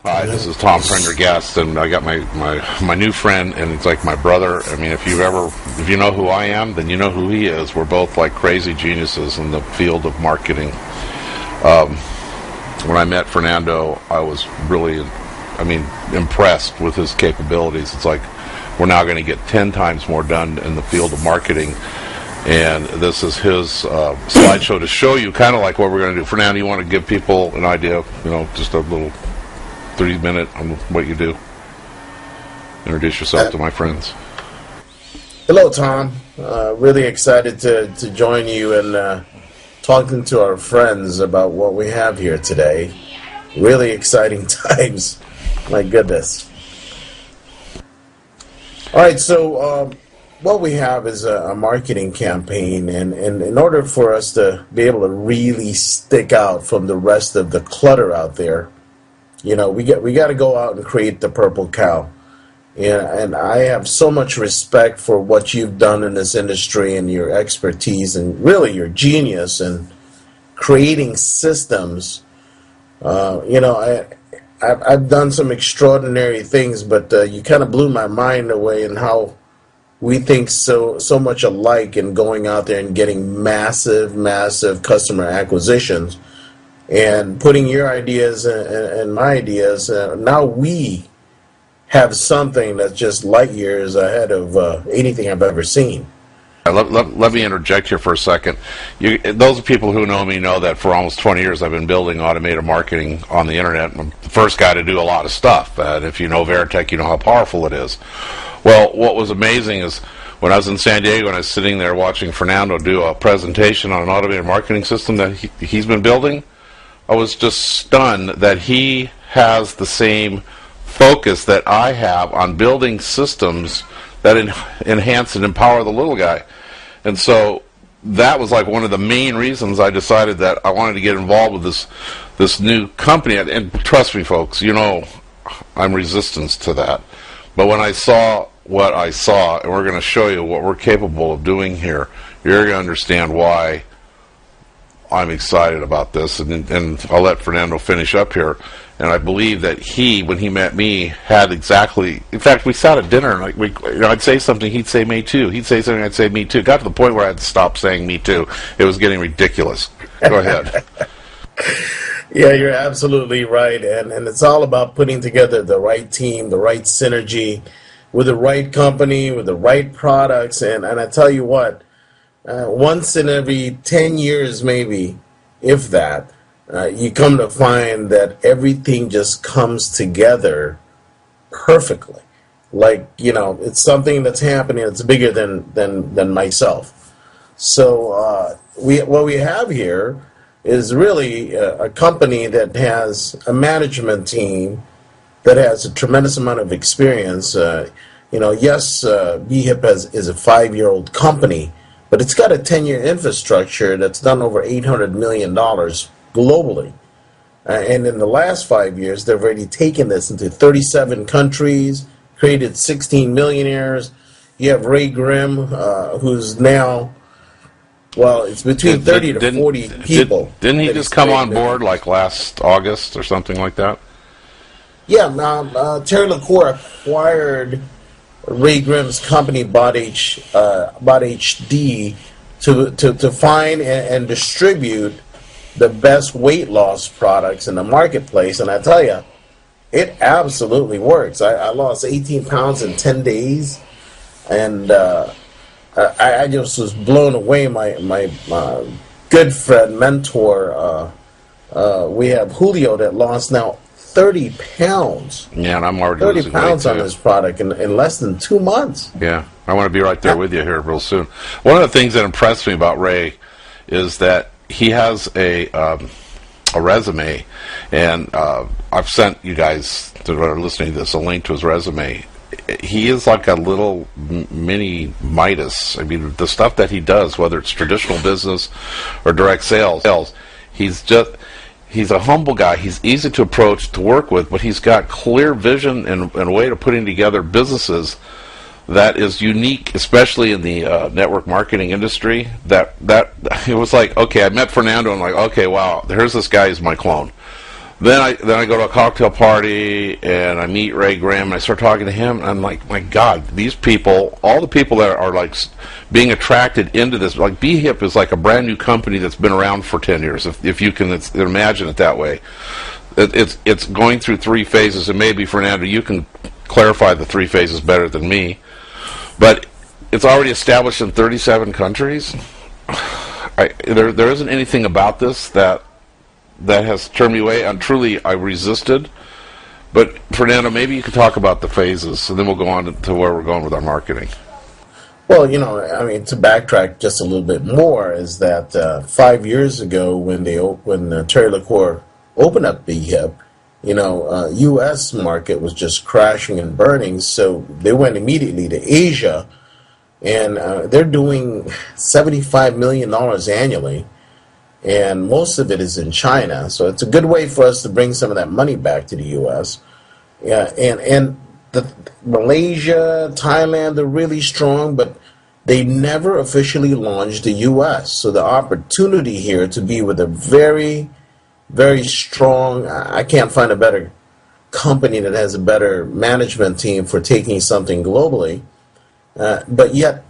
Hi, this is Tom Prendergast, and I got my new friend, and it's like my brother. I mean, if you know who I am, then you know who he is. We're both like crazy geniuses in the field of marketing. When I met Fernando, I was really, impressed with his capabilities. It's like we're now going to get 10 times more done in the field of marketing. And this is his slideshow to show you kind of like what we're going to do. Fernando, you want to give people an idea, just a little 30-minute on what you do? Introduce yourself to my friends. Hello, Tom. Really excited to join you and talking to our friends about what we have here today. Really exciting times. My goodness. All right, so what we have is a marketing campaign, and in order for us to be able to really stick out from the rest of the clutter out there, we got to go out and create the purple cow. And I have so much respect for what you've done in this industry and your expertise and really your genius in creating systems. I've done some extraordinary things, but you kind of blew my mind away in how we think so much alike in going out there and getting massive customer acquisitions and putting your ideas and my ideas. Now we have something that's just light years ahead of anything I've ever seen. Let me interject here for a second. Those people who know me know that for almost 20 years I've been building automated marketing on the internet. I'm the first guy to do a lot of stuff. And if you know Veritech, you know how powerful it is. Well, what was amazing is when I was in San Diego and I was sitting there watching Fernando do a presentation on an automated marketing system that he's been building, I was just stunned that he has the same focus that I have on building systems that enhance and empower the little guy. And so that was like one of the main reasons I decided that I wanted to get involved with this new company. And trust me, folks, I'm resistant to that. But when I saw what I saw, and we're going to show you what we're capable of doing here, you're going to understand why I'm excited about this. And I'll let Fernando finish up here. And I believe that when he met me, had exactly. In fact, we sat at dinner, and I'd say something, he'd say me too. He'd say something, I'd say me too. Got to the point where I had to stop saying me too. It was getting ridiculous. Go ahead. Yeah, you're absolutely right, and it's all about putting together the right team, the right synergy, with the right company, with the right products, and I tell you what, once in every 10 years maybe, if that, you come to find that everything just comes together perfectly. Like, it's something that's happening that's bigger than myself. So what we have here is really a company that has a management team that has a tremendous amount of experience. Yes, BeHIP is a 5-year-old company, but it's got a 10-year infrastructure that's done over $800 million globally. And in the last 5 years, they've already taken this into 37 countries, created 16 millionaires. You have Ray Grimm, who's now, well, it's between 30 to 40 people. Didn't he just come on board like last August or something like that? Yeah, Terry LaCour acquired Ray Grimm's company, Bot HD, to find and distribute the best weight loss products in the marketplace. And I tell you, it absolutely works. I lost 18 pounds in 10 days, and I just was blown away. My good friend, mentor, we have Julio that lost now 30 pounds. Yeah, and I'm already 30 pounds on this product in less than 2 months. Yeah, I want to be right there with you here real soon. One of the things that impressed me about Ray is that he has a resume, and I've sent you guys that are listening to this a link to his resume. He is like a little mini Midas. I mean, the stuff that he does, whether it's traditional business or direct sales, he's a humble guy. He's easy to approach, to work with, but he's got clear vision and a way of putting together businesses that is unique, especially in the network marketing industry. That it was like, okay, I met Fernando and like, okay, wow, here's this guy who's my clone. Then I go to a cocktail party and I meet Ray Graham and I start talking to him and I'm like, my God, these people, all the people that are like being attracted into this, like BeHIP is like a brand new company that's been around for 10 years, if you can imagine it that way. It's going through 3 phases, and maybe Fernando, you can clarify the 3 phases better than me, but it's already established in 37 countries. There isn't anything about this that has turned me away, and truly I resisted. But Fernando, maybe you could talk about the phases, and then we'll go on to where we're going with our marketing. Well, I mean, to backtrack just a little bit more, is that 5 years ago when Terry LaCour opened up BeHIP, U.S. market was just crashing and burning, so they went immediately to Asia, and they're doing $75 million annually, and most of it is in China, so it's a good way for us to bring some of that money back to the U.S. Yeah, and Malaysia, Thailand, they're really strong, but they never officially launched the U.S., so the opportunity here to be with a very, very strong, I can't find a better company that has a better management team for taking something globally. But yet,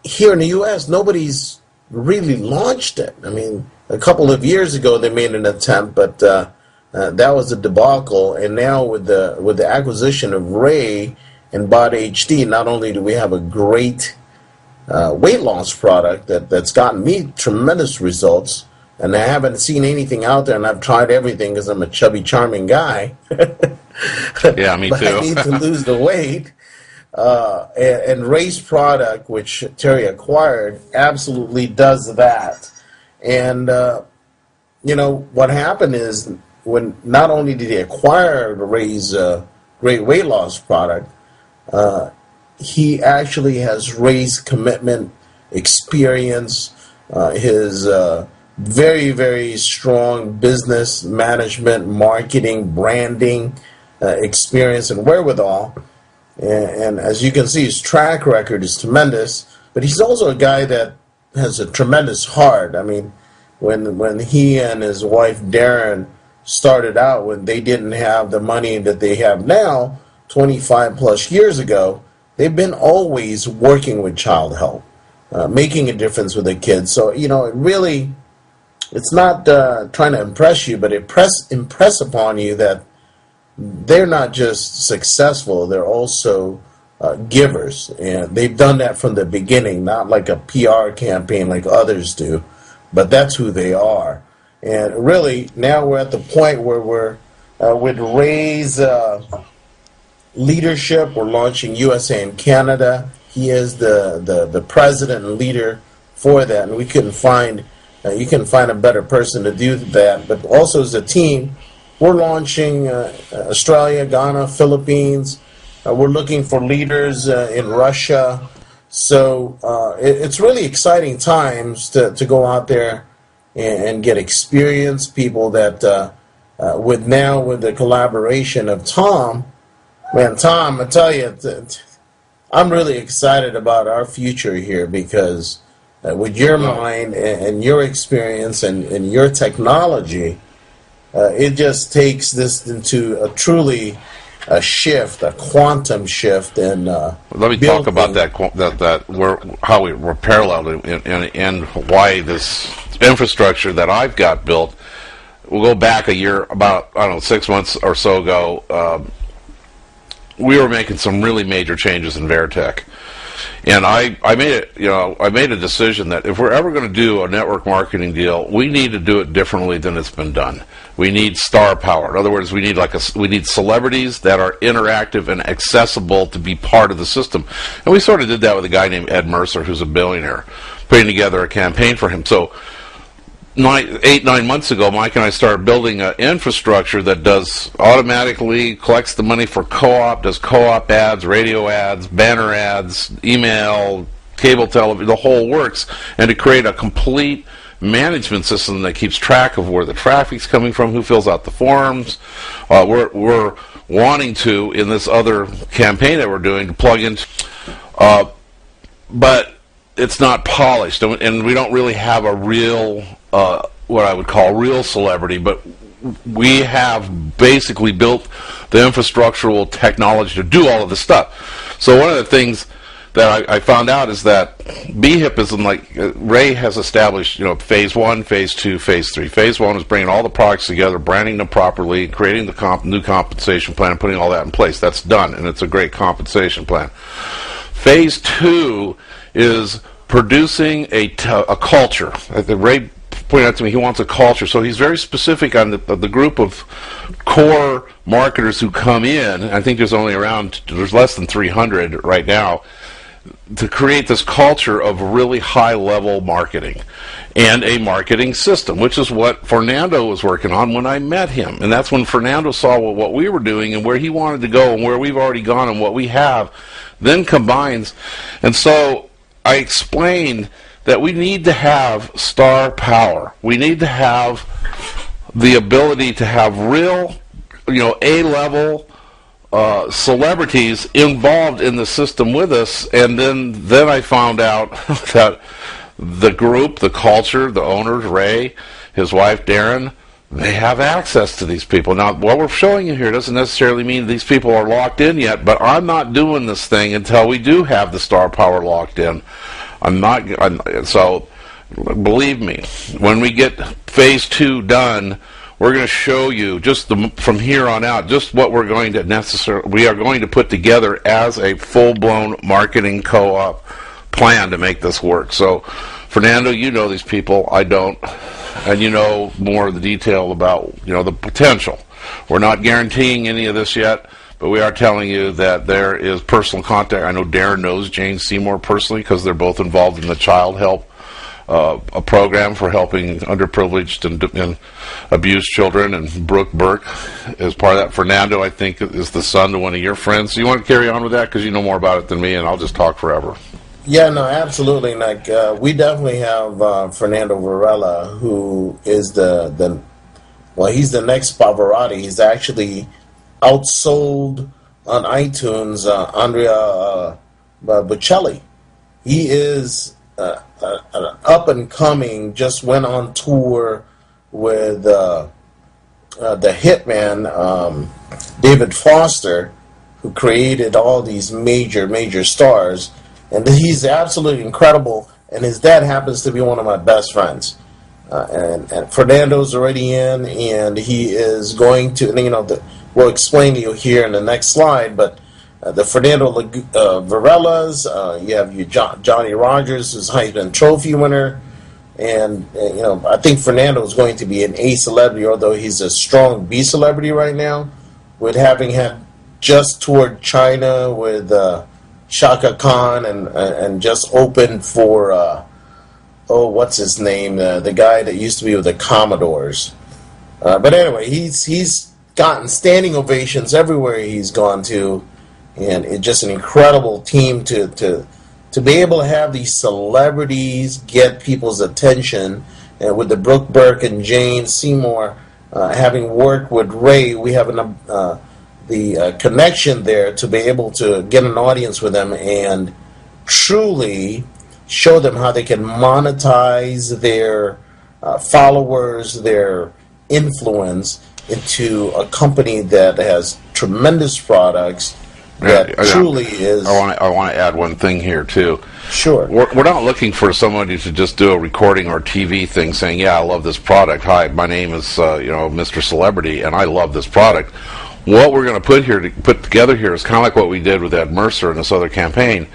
here in the U.S., nobody's really launched it. I mean, a couple of years ago they made an attempt, but that was a debacle. And now with the acquisition of Ray and Bod HD, not only do we have a great weight loss product that's gotten me tremendous results, and I haven't seen anything out there, and I've tried everything because I'm a chubby, charming guy. Yeah, me but too. I need to lose the weight. And Ray's product, which Terry acquired, absolutely does that. And, what happened is when not only did he acquire Ray's great weight loss product, he actually has Ray's commitment, experience, his very, very strong business management, marketing, branding experience and wherewithal. And as you can see, his track record is tremendous. But he's also a guy that has a tremendous heart. I mean, when he and his wife Darren started out, when they didn't have the money that they have now, 25 plus years ago, they've been always working with child help, making a difference with the kids. So, it really, it's not trying to impress you, but impress upon you that they're not just successful, they're also givers. And they've done that from the beginning, not like a PR campaign like others do, but that's who they are. And really, now we're at the point where we're, with Ray's leadership, we're launching USA and Canada. He is the president and leader for that, and we couldn't find, you couldn't find a better person to do that. But also as a team, we're launching Australia, Ghana, Philippines. We're looking for leaders in Russia. So it's really exciting times to go out there and get experienced people that with the collaboration of Tom. Man, Tom, I tell you, I'm really excited about our future here because with your mind and your experience and your technology, it just takes this into a truly a shift, a quantum shift. And let me talk about how we're parallel and why this infrastructure that I've got built. We'll go back a year, about 6 months or so ago. We were making some really major changes in Veritech, and I made a decision that if we're ever going to do a network marketing deal, we need to do it differently than it's been done. We need star power. In other words, we need celebrities that are interactive and accessible to be part of the system. And we sort of did that with a guy named Ed Mercer, who's a billionaire, putting together a campaign for him. So 8-9 months ago, Mike and I started building an infrastructure that automatically collects the money for co-op, does co-op ads, radio ads, banner ads, email, cable television, the whole works, and to create a complete management system that keeps track of where the traffic's coming from, who fills out the forms. We're wanting to, in this other campaign that we're doing, to plug in, but it's not polished, and we don't really have a real, what I would call real celebrity, but we have basically built the infrastructural technology to do all of this stuff. So one of the things that I found out is that BHIP is like Ray has established, phase 1, phase 2, phase 3. Phase 1 is bringing all the products together, branding them properly, creating the new compensation plan, and putting all that in place. That's done, and it's a great compensation plan. Phase 2 is producing a culture. Ray pointed out to me he wants a culture, so he's very specific on the group of core marketers who come in. I think there's less than 300 right now, to create this culture of really high-level marketing and a marketing system, which is what Fernando was working on when I met him. And that's when Fernando saw what we were doing and where he wanted to go and where we've already gone and what we have, then combines. And so I explained that we need to have star power. We need to have the ability to have real, A-level celebrities involved in the system with us. And then I found out that the group, the culture, the owners, Ray, his wife Darren, they have access to these people. Now, what we're showing you here doesn't necessarily mean these people are locked in yet, but I'm not doing this thing until we do have the star power locked in. So believe me, when we get phase 2 done, we're going to show you from here on out just what we are going to put together as a full-blown marketing co-op plan to make this work. So, Fernando, you know these people, I don't, and you know more of the detail about the potential. We're not guaranteeing any of this yet, but we are telling you that there is personal contact. I know Darren knows Jane Seymour personally because they're both involved in the child help a program for helping underprivileged and abused children, and Brooke Burke is part of that. Fernando, I think, is the son to one of your friends. So you want to carry on with that because you know more about it than me, and I'll just talk forever. Yeah, no, absolutely. Like we definitely have Fernando Varela, who is he's the next Pavarotti. He's actually outsold on iTunes Andrea Bocelli. He is an up and coming, just went on tour with the hitman David Foster, who created all these major stars, and he's absolutely incredible. And his dad happens to be one of my best friends. And Fernando's already in, and he is going to, we'll explain to you here in the next slide, but the Fernando Varela's, you have Johnny Rogers, who's Heisman Trophy winner, and I think Fernando is going to be an A celebrity, although he's a strong B celebrity right now, with having had just toured China with Shaka Khan and just opened for what's his name, the guy that used to be with the Commodores. But anyway, he's gotten standing ovations everywhere he's gone to. And it's just an incredible team to be able to have these celebrities get people's attention. And with the Brooke Burke and Jane Seymour having worked with Ray, we have the connection there to be able to get an audience with them and truly show them how they can monetize their followers, their influence into a company that has tremendous products. That truly is. I want to add one thing here too. Sure. We're not looking for somebody to just do a recording or TV thing saying, "Yeah, I love this product. Hi, my name is Mr. Celebrity, and I love this product." What we're going to put together here is kind of like what we did with Ed Mercer in this other campaign,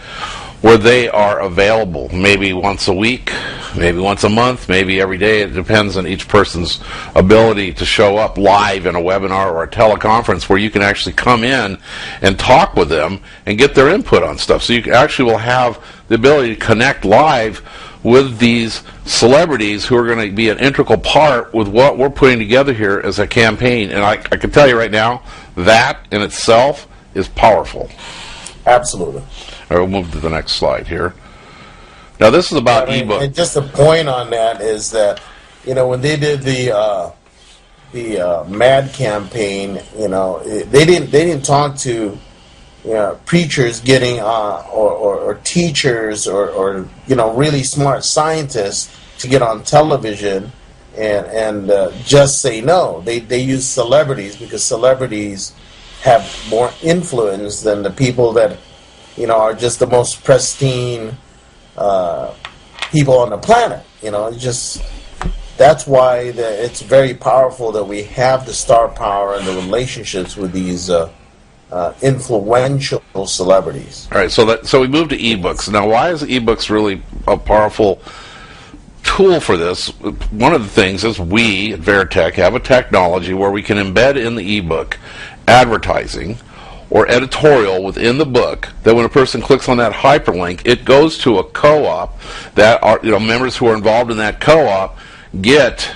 where they are available maybe once a week, maybe once a month, maybe every day. It depends on each person's ability to show up live in a webinar or a teleconference where you can actually come in and talk with them and get their input on stuff. So you actually will have the ability to connect live with these celebrities who are going to be an integral part with what we're putting together here as a campaign. And I can tell you right now, that in itself is powerful. Absolutely. All right, we'll move to the next slide here. Now, this is about ebook. And just a point on that is that, when they did the MAD campaign, they didn't talk to preachers getting or teachers or really smart scientists to get on television and just say no. They use celebrities because celebrities have more influence than the people that are just the most pristine people on the planet. It's just that's why it's very powerful that we have the star power and the relationships with these influential celebrities. All right, so we moved to ebooks. Now, why is ebooks really a powerful tool for this? One of the things is we at Veritech have a technology where we can embed in the ebook advertising or editorial within the book that when a person clicks on that hyperlink, it goes to a co-op that are members who are involved in that co-op get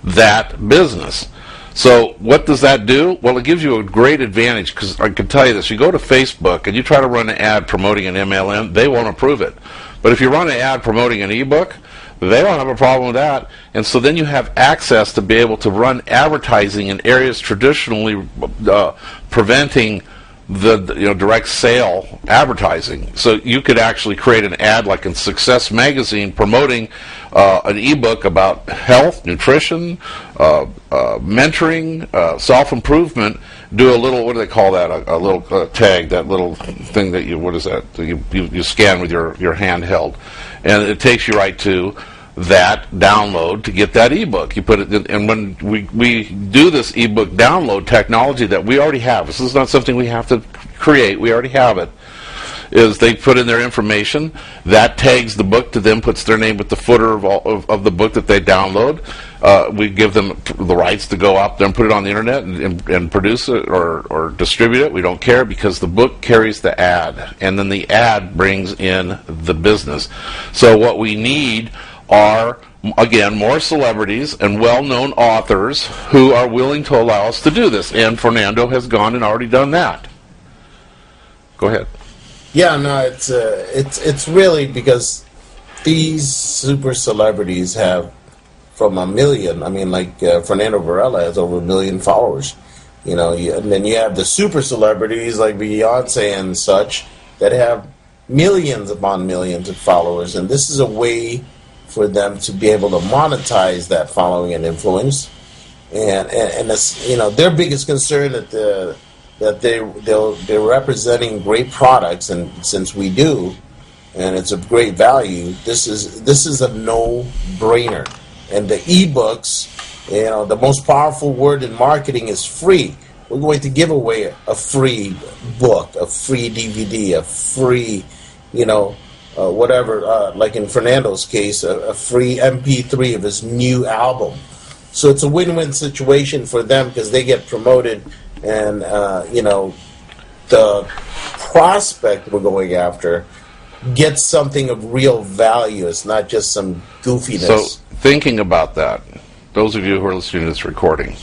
that business. So what does that do? Well, it gives you a great advantage, because I can tell you this. You go to Facebook and you try to run an ad promoting an MLM, they won't approve it. But if you run an ad promoting an ebook, they don't have a problem with that. And so then you have access to be able to run advertising in areas traditionally preventing the direct sale advertising. So you could actually create an ad like in Success Magazine promoting an ebook about health, nutrition, mentoring, self-improvement. Do a little, what do they call that? A little tag, that little thing that what is that? You scan with your handheld, and it takes you right to that download to get that ebook. You put it in, and when we do this ebook download technology that we already have, this is not something we have to create, we already have it, is they put in their information, that tags the book to them, puts their name with the footer of the book that they download. We give them the rights to go out there and put it on the internet and produce it or distribute it. We don't care, because the book carries the ad, and then the ad brings in the business. So what we need are, again, more celebrities and well-known authors who are willing to allow us to do this. And Fernando has gone and already done that. Go ahead. Yeah, no, it's really because these super celebrities have from 1 million. I mean, like Fernando Varela has over 1 million followers. And then you have the super celebrities like Beyonce and such that have millions upon millions of followers. And this is a way for them to be able to monetize that following and influence, and that's their biggest concern that they're representing great products, and since we do, and it's of great value, this is a no-brainer. And the ebooks, the most powerful word in marketing is free. We're going to give away a free book, a free DVD, a free whatever, like in Fernando's case, a free MP3 of his new album. So it's a win-win situation for them, because they get promoted, and the prospect we're going after gets something of real value. It's not just some goofiness. So thinking about that, those of you who are listening to this recording,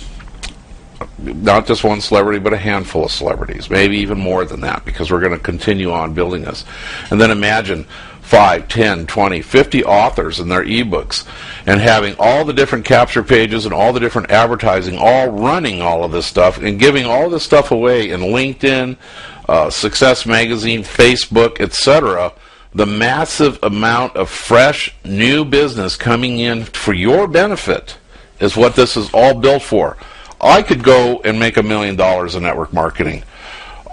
not just one celebrity, but a handful of celebrities, maybe even more than that, because we're going to continue on building this. And then imagine 5, 10, 20, 50 authors in their ebooks, and having all the different capture pages and all the different advertising, all running all of this stuff, and giving all this stuff away in LinkedIn, Success Magazine, Facebook, etc. The massive amount of fresh, new business coming in for your benefit is what this is all built for. I could go and make $1 million in network marketing.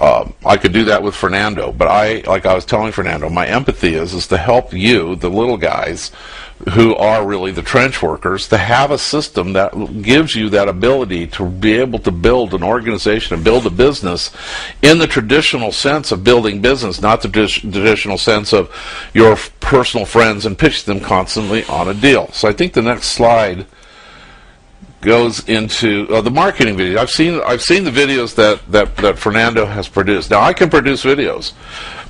I could do that with Fernando, but like I was telling Fernando, my empathy is to help you, the little guys, who are really the trench workers, to have a system that gives you that ability to be able to build an organization and build a business in the traditional sense of building business, not the traditional sense of your personal friends and pitch them constantly on a deal. So I think the next slide goes into the marketing video. I've seen the videos that Fernando has produced. Now I can produce videos,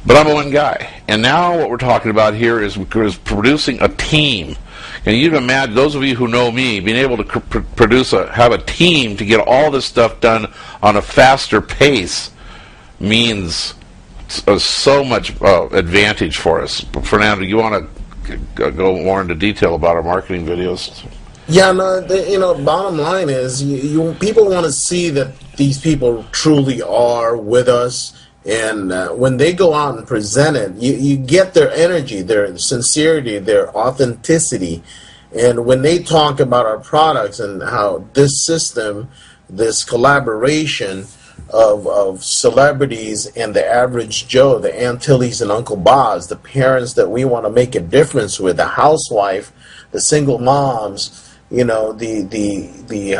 but I'm one guy. And now what we're talking about here is producing a team. And you can imagine, those of you who know me, being able to have a team to get all this stuff done on a faster pace means so much advantage for us. Fernando, you want to go more into detail about our marketing videos? Yeah, no, bottom line is, people want to see that these people truly are with us, and when they go out and present it, you get their energy, their sincerity, their authenticity, And when they talk about our products and how this system, this collaboration of celebrities and the average Joe, the Antilles and Uncle Boz, the parents that we want to make a difference with, the housewife, the single moms, the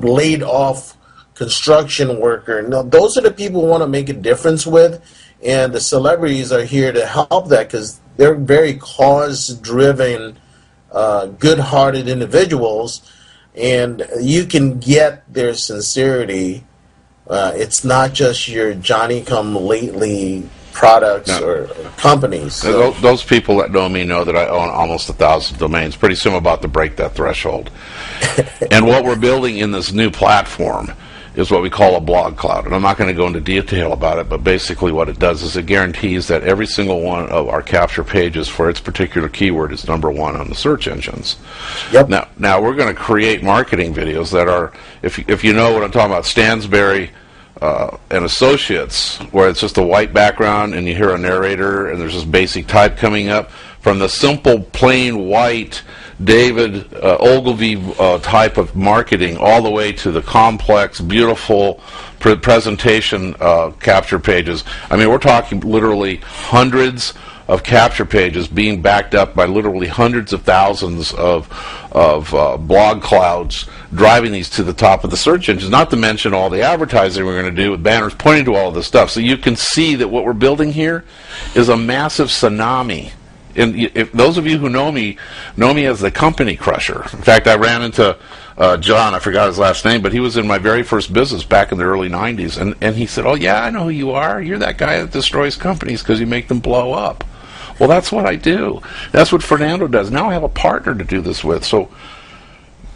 laid off construction worker. No, those are the people we want to make a difference with, and the celebrities are here to help that because they're very cause-driven, good-hearted individuals, and you can get their sincerity. It's not just your Johnny-come-lately products or companies. So. Those people that know me know that I own almost 1,000 domains. Pretty soon I'm about to break that threshold. And what we're building in this new platform is what we call a blog cloud. And I'm not going to go into detail about it, but basically what it does is it guarantees that every single one of our capture pages for its particular keyword is #1 on the search engines. Yep. Now we're going to create marketing videos that are, if you know what I'm talking about, Stansberry and Associates, where it's just a white background and you hear a narrator and there's this basic type coming up, from the simple plain white David Ogilvy type of marketing all the way to the complex, beautiful presentation capture pages. I mean, we're talking literally hundreds of capture pages being backed up by literally hundreds of thousands of blog clouds driving these to the top of the search engines, not to mention all the advertising we're going to do with banners pointing to all of this stuff. So you can see that what we're building here is a massive tsunami. And if those of you who know me as the company crusher. In fact, I ran into John, I forgot his last name, but he was in my very first business back in the early 90s. And he said, "Oh, yeah, I know who you are. You're that guy that destroys companies because you make them blow up." Well, that's what I do. That's what Fernando does. Now I have a partner to do this with. So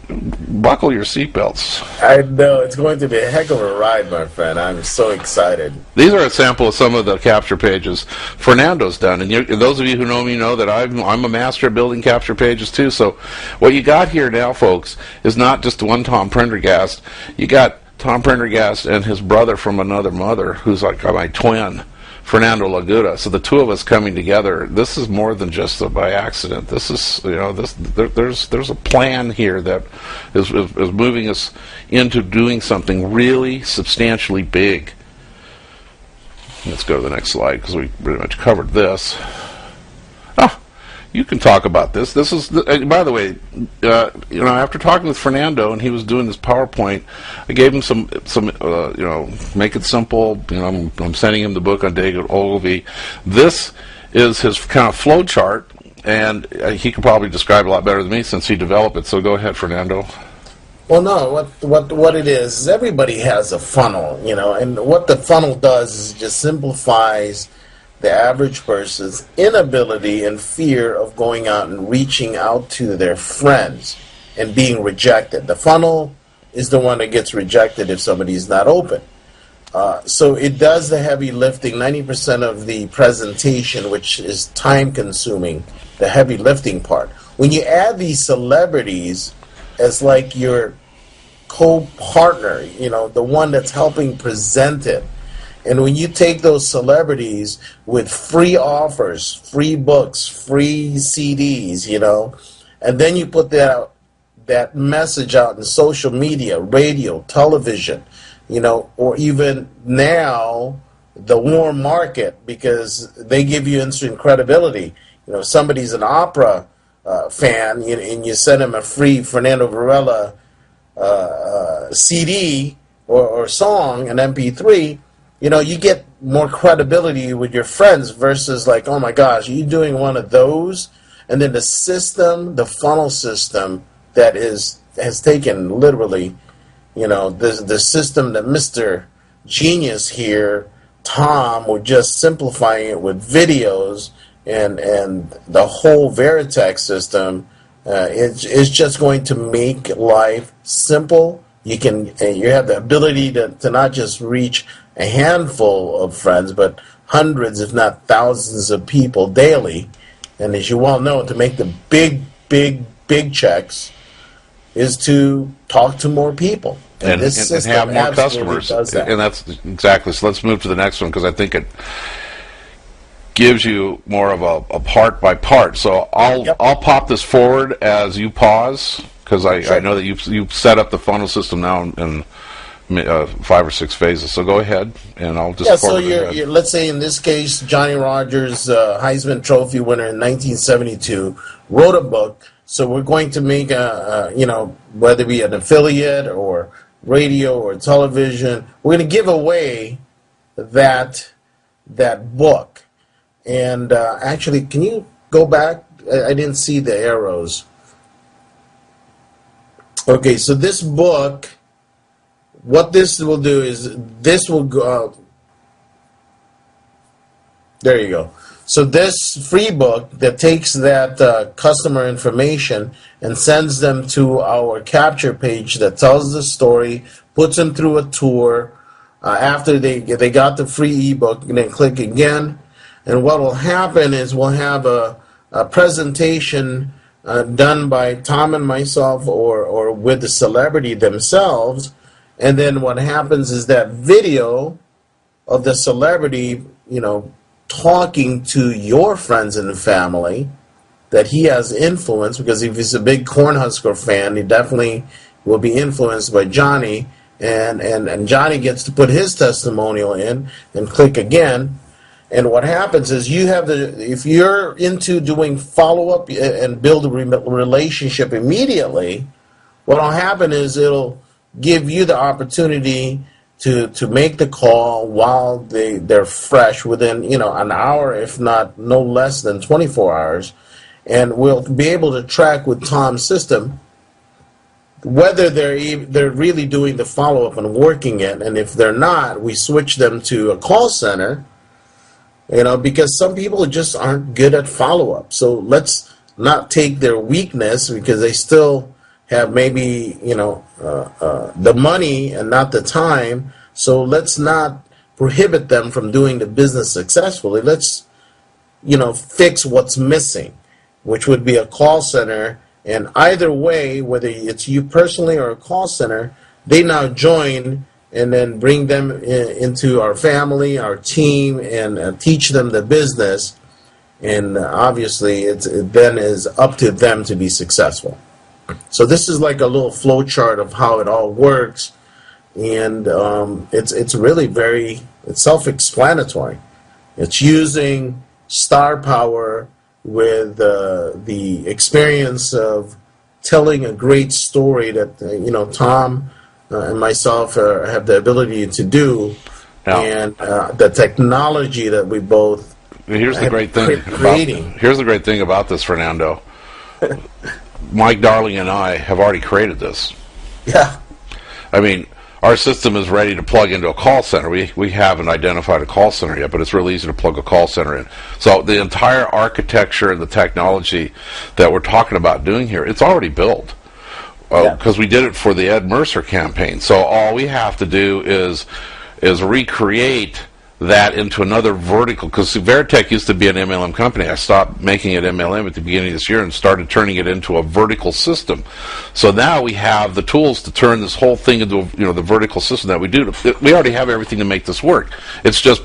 buckle your seatbelts. I know. It's going to be a heck of a ride, my friend. I'm so excited. These are a sample of some of the capture pages Fernando's done. And those of you who know me know that I'm a master at building capture pages, too. So what you got here now, folks, is not just one Tom Prendergast. You got Tom Prendergast and his brother from another mother, who's like my twin, Fernando Laguda. So the two of us coming together, this is more than just by accident. This is, there's a plan here that is moving us into doing something really substantially big. Let's go to the next slide because we pretty much covered this. You can talk about this. This is, by the way, after talking with Fernando and he was doing this PowerPoint, I gave him some, make it simple. I'm sending him the book on David Ogilvy. This is his kind of flow chart, and he could probably describe it a lot better than me since he developed it. So go ahead, Fernando. Well, no, what it is everybody has a funnel, and what the funnel does is it just simplifies the average person's inability and fear of going out and reaching out to their friends and being rejected. The funnel is the one that gets rejected if somebody's not open. So it does the heavy lifting, 90% of the presentation, which is time-consuming, the heavy lifting part. When you add these celebrities as like your co-partner, the one that's helping present it, and when you take those celebrities with free offers, free books, free CDs, and then you put that message out in social media, radio, television, or even now the warm market, because they give you instant credibility. Somebody's an opera fan, and you send them a free Fernando Varela CD or song, an MP3. You get more credibility with your friends versus like, oh my gosh, are you doing one of those? And then the system, the funnel system that has taken literally, the system that Mr. Genius here, Tom, would just simplifying it with videos and the whole Veritech system, it's just going to make life simple. You have the ability to not just reach a handful of friends, but hundreds, if not thousands of people daily. And as you well know, to make the big checks is to talk to more people. And have more customers. And that's exactly. So let's move to the next one because I think gives you more of a part by part. So I'll pop this forward as you pause, because I know that you've set up the funnel system now in 5 or 6 phases. So go ahead, and I'll just so let's say in this case, Johnny Rogers, Heisman Trophy winner in 1972, wrote a book. So we're going to make whether it be an affiliate or radio or television, we're going to give away that book. And actually, can you go back? I didn't see the arrows. Okay, so this book, what this will do is this will go. There you go. So this free book that takes that customer information and sends them to our capture page that tells the story, puts them through a tour. After they got the free ebook, and then click again. And what will happen is we'll have a presentation done by Tom and myself or with the celebrity themselves. And then what happens is that video of the celebrity, talking to your friends and family that he has influence, because if he's a big Cornhusker fan, he definitely will be influenced by Johnny. And Johnny gets to put his testimonial in and click again. And what happens is if you're into doing follow-up and build a relationship immediately, what will happen is it'll give you the opportunity to make the call while they're fresh within an hour, if not no less than 24 hours. And we'll be able to track with Tom's system whether they're really doing the follow-up and working it. And if they're not, we switch them to a call center. Because some people just aren't good at follow-up. So let's not take their weakness, because they still have maybe, the money and not the time. So let's not prohibit them from doing the business successfully. Let's, fix what's missing, which would be a call center. And either way, whether it's you personally or a call center, they now join and then bring them into our family, our team, and teach them the business. And obviously, it then is up to them to be successful. So this is like a little flow chart of how it all works, and it's really it's self-explanatory. It's using star power with the experience of telling a great story that Tom and myself have the ability to do, and the technology that we both here's the great thing creating. Here's the great thing about this, Fernando. Mike Darling and I have already created this. Yeah. I mean, our system is ready to plug into a call center. We haven't identified a call center yet, but it's really easy to plug a call center in. So the entire architecture and the technology that we're talking about doing here, it's already built. Because we did it for the Ed Mercer campaign. So all we have to do is recreate that into another vertical. Because Veritech used to be an MLM company. I stopped making it MLM at the beginning of this year and started turning it into a vertical system. So now we have the tools to turn this whole thing into the vertical system that we do. We already have everything to make this work. It's just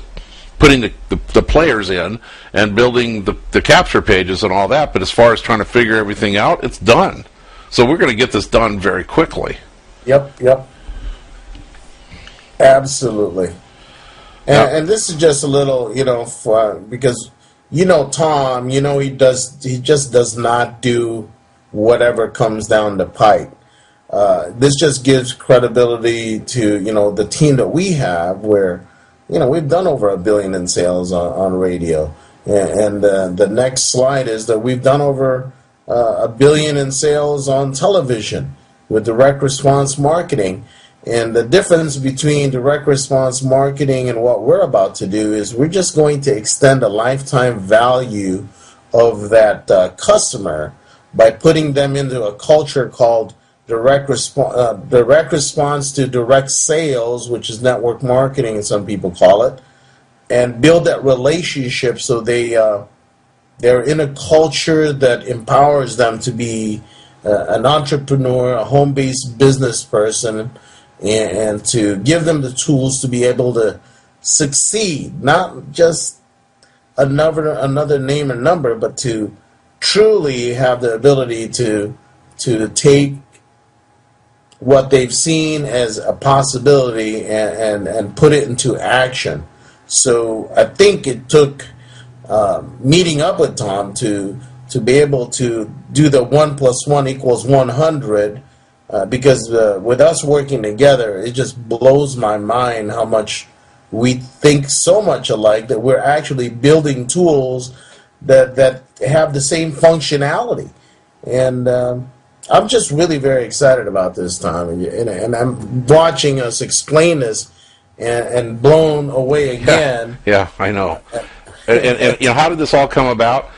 putting the players in and building the capture pages and all that. But as far as trying to figure everything out, it's done. So we're going to get this done very quickly. Yep. Absolutely. And this is just a little, because Tom, he just does not do whatever comes down the pipe. This just gives credibility to, the team that we have, where, we've done over $1 billion in sales on radio. And the next slide is that we've done over $1 billion in sales on television with direct response marketing. And the difference between direct response marketing and what we're about to do is we're just going to extend the lifetime value of that customer by putting them into a culture called direct response to direct sales, which is network marketing, as some people call it, and build that relationship so they're in a culture that empowers them to be an entrepreneur, a home-based business person, and to give them the tools to be able to succeed, not just another name and number, but to truly have the ability to take what they've seen as a possibility and put it into action. So I think it took meeting up with Tom to be able to do the 1 + 1 = 100, because with us working together, it just blows my mind how much we think so much alike that we're actually building tools that have the same functionality. And I'm just really very excited about this, Tom. And I'm watching us explain this and blown away again. Yeah, I know. And you know, how did this all come about?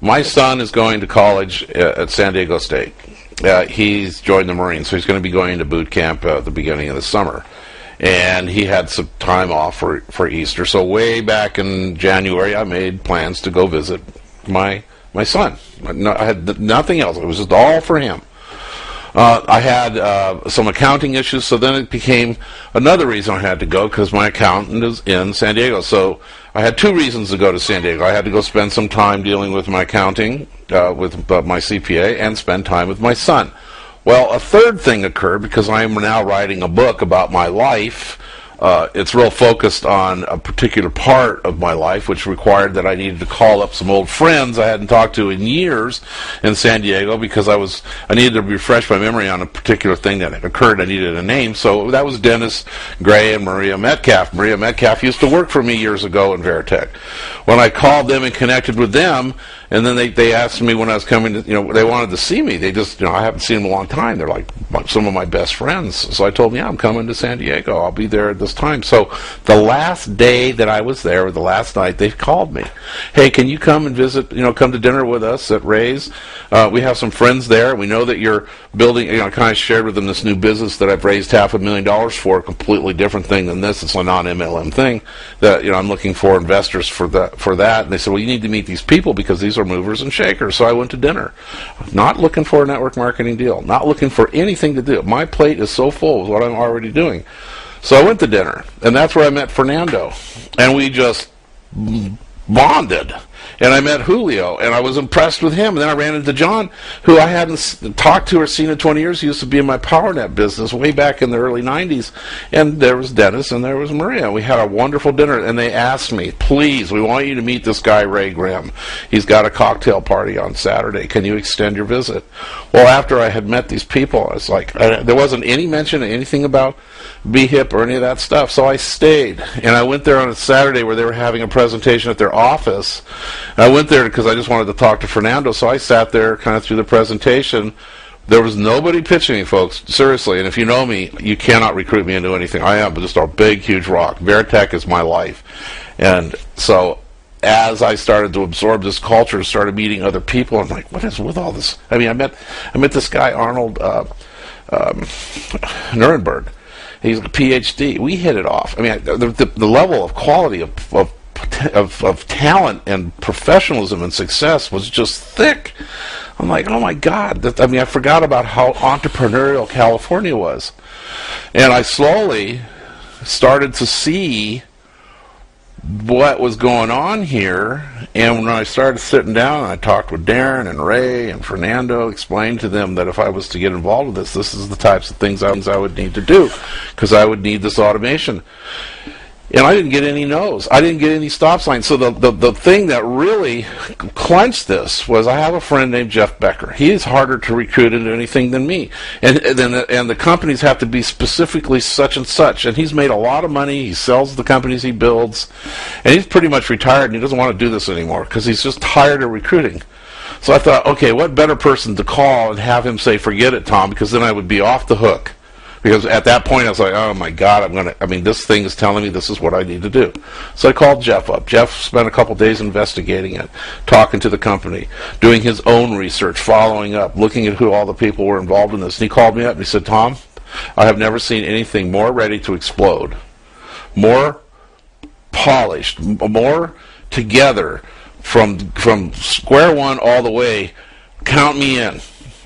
My son is going to college at San Diego State. He's joined the Marines, so he's going to be going to boot camp at the beginning of the summer. And he had some time off for Easter. So way back in January, I made plans to go visit my son. I had nothing else. It was just all for him. I had some accounting issues, so then it became another reason I had to go, because my accountant is in San Diego. So I had two reasons to go to San Diego. I had to go spend some time dealing with my accounting, with my CPA, and spend time with my son. Well, a third thing occurred, because I am now writing a book about my life. It's real focused on a particular part of my life, which required that I needed to call up some old friends I hadn't talked to in years in San Diego, because I needed to refresh my memory on a particular thing that had occurred. I needed a name. So that was Dennis Gray and Maria Metcalf. Maria Metcalf used to work for me years ago in Veritech. When I called them and connected with them, and then they asked me when I was coming to, they wanted to see me. They just, I haven't seen them in a long time. They're like some of my best friends. So I told them, yeah, I'm coming to San Diego. I'll be there at this time. So the last day that I was there, or the last night, they called me. Hey, can you come and visit, come to dinner with us at Ray's? We have some friends there. We know that you're building, I kind of shared with them this new business that I've raised $500,000 for, a completely different thing than this. It's a non-MLM thing that, I'm looking for investors for that. And they said, well, you need to meet these people, because these are movers and shakers. So I went to dinner, not looking for a network marketing deal, not looking for anything to do. My plate is so full with what I'm already doing. So I went to dinner, and that's where I met Fernando, and we just bonded. And I met Julio, and I was impressed with him. And then I ran into John, who I hadn't talked to or seen in 20 years. He used to be in my PowerNet business way back in the early 90s. And there was Dennis, and there was Maria. We had a wonderful dinner, and they asked me, please, we want you to meet this guy, Ray Graham. He's got a cocktail party on Saturday. Can you extend your visit? Well, after I had met these people, I was like, there wasn't any mention of anything about BeHIP or any of that stuff. So I stayed, and I went there on a Saturday where they were having a presentation at their office. I went there because I just wanted to talk to Fernando, so I sat there kind of through the presentation. There was nobody pitching me, folks, seriously, and if you know me, you cannot recruit me into anything. I am just a big, huge rock. Veritech is my life. And so as I started to absorb this culture, started meeting other people, I'm like, what is with all this? I mean, I met this guy, Arnold Nuremberg. He's a PhD. We hit it off. I mean, the level of quality of talent and professionalism and success was just thick. I'm like, oh my God. I forgot about how entrepreneurial California was. And I slowly started to see what was going on here. And when I started sitting down, I talked with Darren and Ray and Fernando, explained to them that if I was to get involved with this is the types of things I would need to do, because I would need this automation. And I didn't get any no's. I didn't get any stop signs. So the thing that really clenched this was, I have a friend named Jeff Becker. He is harder to recruit into anything than me. And the companies have to be specifically such and such. And he's made a lot of money. He sells the companies he builds. And he's pretty much retired, and he doesn't want to do this anymore because he's just tired of recruiting. So I thought, okay, what better person to call and have him say, forget it, Tom, because then I would be off the hook. Because at that point, I was like, oh, my God, this thing is telling me this is what I need to do. So I called Jeff up. Jeff spent a couple days investigating it, talking to the company, doing his own research, following up, looking at who all the people were involved in this. And he called me up and he said, Tom, I have never seen anything more ready to explode, more polished, more together, from square one all the way. Count me in.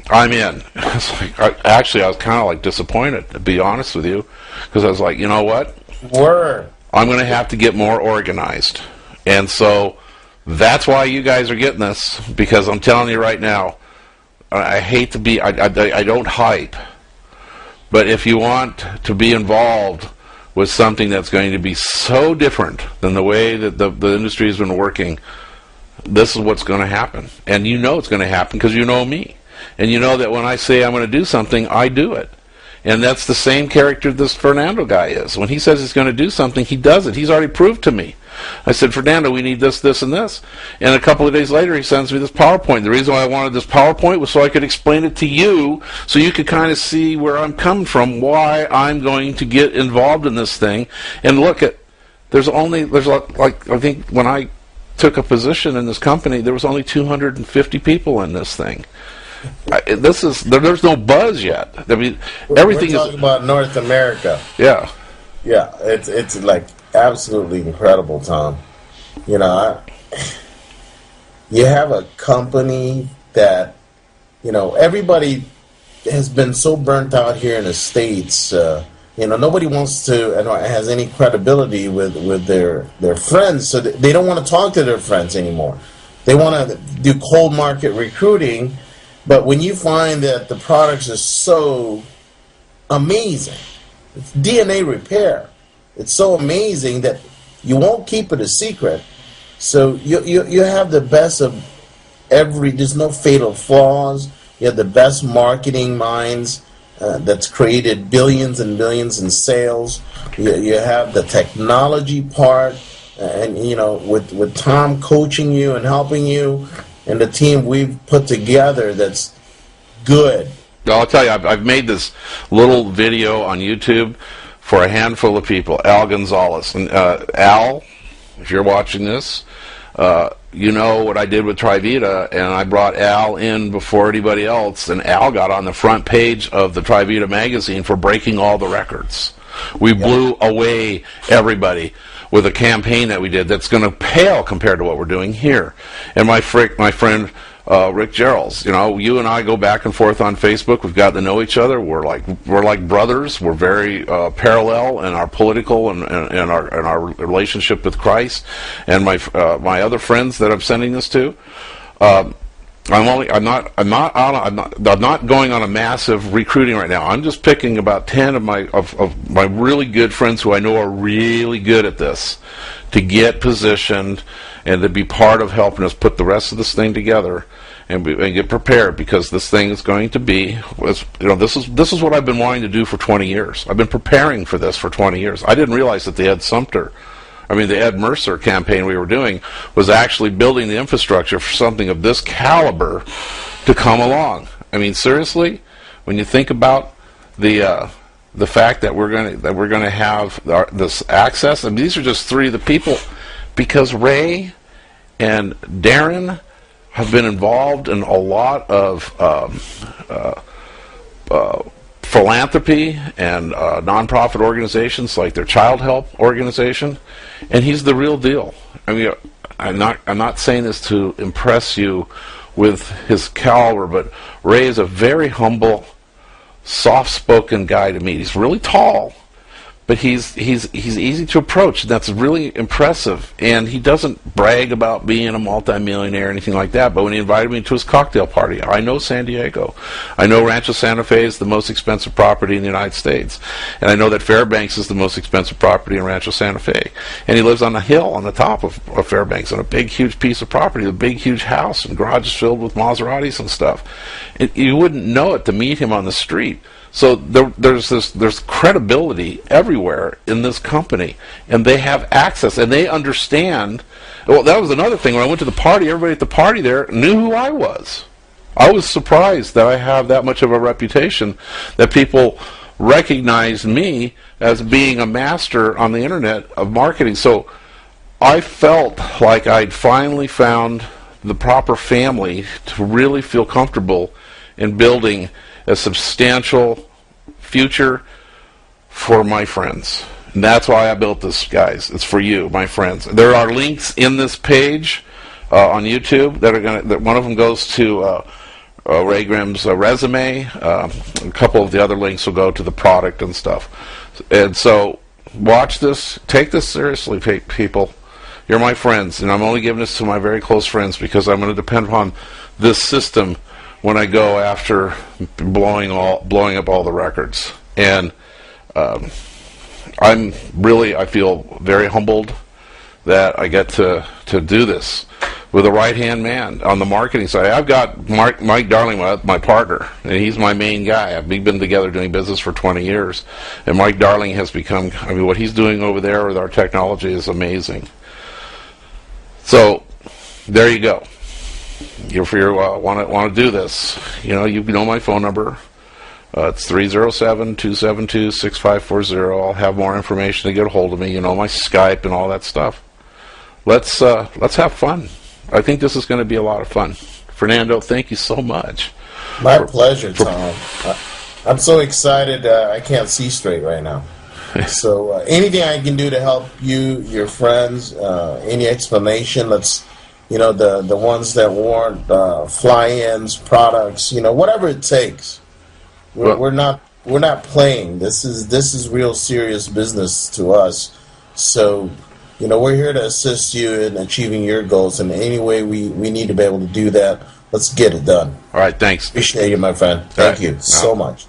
I'm in. It's like, I was kind of like disappointed, to be honest with you, because I was like, you know what? Word. I'm going to have to get more organized. And so That's why you guys are getting this, because I'm telling you right now, I hate to be, I don't hype, but if you want to be involved with something that's going to be so different than the way that the industry has been working, this is what's going to happen. And you know it's going to happen because you know me. And you know that when I say I'm going to do something, I do it. And that's the same character this Fernando guy is. When he says he's going to do something, he does it. He's already proved to me. I said, Fernando, we need this, this, and this. And a couple of days later, he sends me this PowerPoint. The reason why I wanted this PowerPoint was so I could explain it to you, so you could kind of see where I'm coming from, why I'm going to get involved in this thing. And look at, there's like, I think when I took a position in this company, there was only 250 people in this thing. There's no buzz yet. I mean, everything We're talking about North America. Yeah. Yeah, it's like absolutely incredible, Tom. You know, you have a company that, you know, everybody has been so burnt out here in the States. You know, nobody wants to and has any credibility with their friends, so they don't want to talk to their friends anymore. They want to do cold market recruiting, but when you find that the products are so amazing, it's DNA repair. It's so amazing that you won't keep it a secret. So you have the best of every. There's no fatal flaws. You have the best marketing minds that's created billions and billions in sales. You have the technology part, and you know, with Tom coaching you and helping you, and the team we've put together, that's good. I'll tell you, I've made this little video on YouTube for a handful of people. Al Gonzalez. And Al, if you're watching this, you know what I did with Trivita, and I brought Al in before anybody else, and Al got on the front page of the Trivita magazine for breaking all the records. We blew away everybody with a campaign that we did that's going to pale compared to what we're doing here. And my friend Rick Geralds, you know, you and I go back and forth on Facebook. We've gotten to know each other. We're like brothers. We're very parallel in our political and our relationship with Christ. And my other friends that I'm sending this to, I'm not going on a massive recruiting right now. I'm just picking about 10 of my really good friends who I know are really good at this to get positioned and to be part of helping us put the rest of this thing together and get prepared, because this thing is going to be, you know, this is what I've been wanting to do for 20 years. I've been preparing for this for 20 years. I didn't realize that the Ed Mercer campaign we were doing was actually building the infrastructure for something of this caliber to come along. I mean, seriously, when you think about the fact that we're going to have this access, I mean, these are just three of the people, because Ray and Darren have been involved in a lot of philanthropy and nonprofit organizations, like their child help organization, and he's the real deal. I mean, I'm not saying this to impress you with his caliber, but Ray is a very humble, soft-spoken guy to meet. He's really tall, but he's easy to approach. That's really impressive. And he doesn't brag about being a multimillionaire or anything like that. But when he invited me to his cocktail party, I know San Diego. I know Rancho Santa Fe is the most expensive property in the United States. And I know that Fairbanks is the most expensive property in Rancho Santa Fe. And he lives on a hill on the top of Fairbanks on a big, huge piece of property, a big, huge house, and garages filled with Maseratis and stuff. And you wouldn't know it to meet him on the street. So there's credibility everywhere in this company, and they have access, and they understand. Well, that was another thing. When I went to the party, everybody at the party there knew who I was. I was surprised that I have that much of a reputation, that people recognize me as being a master on the internet of marketing. So I felt like I'd finally found the proper family to really feel comfortable in building a substantial future for my friends. And that's why I built this, guys. It's for you, my friends. There are links in this page on YouTube that one of them goes to Ray Grimm's resume. A couple of the other links will go to the product and stuff. And so watch this. Take this seriously, people. You're my friends, and I'm only giving this to my very close friends because I'm going to depend upon this system when I go after blowing up all the records. And I feel very humbled that I get to do this with a right-hand man on the marketing side. I've got Mike Darling, my partner, and he's my main guy. We've been together doing business for 20 years, and Mike Darling has become, what he's doing over there with our technology is amazing. So, there you go. If you want to do this, you know my phone number. It's 307-272-6540. I'll have more information to get a hold of me. You know my Skype and all that stuff. Let's have fun. I think this is going to be a lot of fun. Fernando, thank you so much. My pleasure, Tom. I'm so excited. I can't see straight right now. So anything I can do to help you, your friends, any explanation, the ones that warrant fly-ins, products, whatever it takes. We're not playing. This is real serious business to us. So, we're here to assist you in achieving your goals in any way we need to be able to do that. Let's get it done. All right, thanks. Appreciate you, my friend. Thank you so much.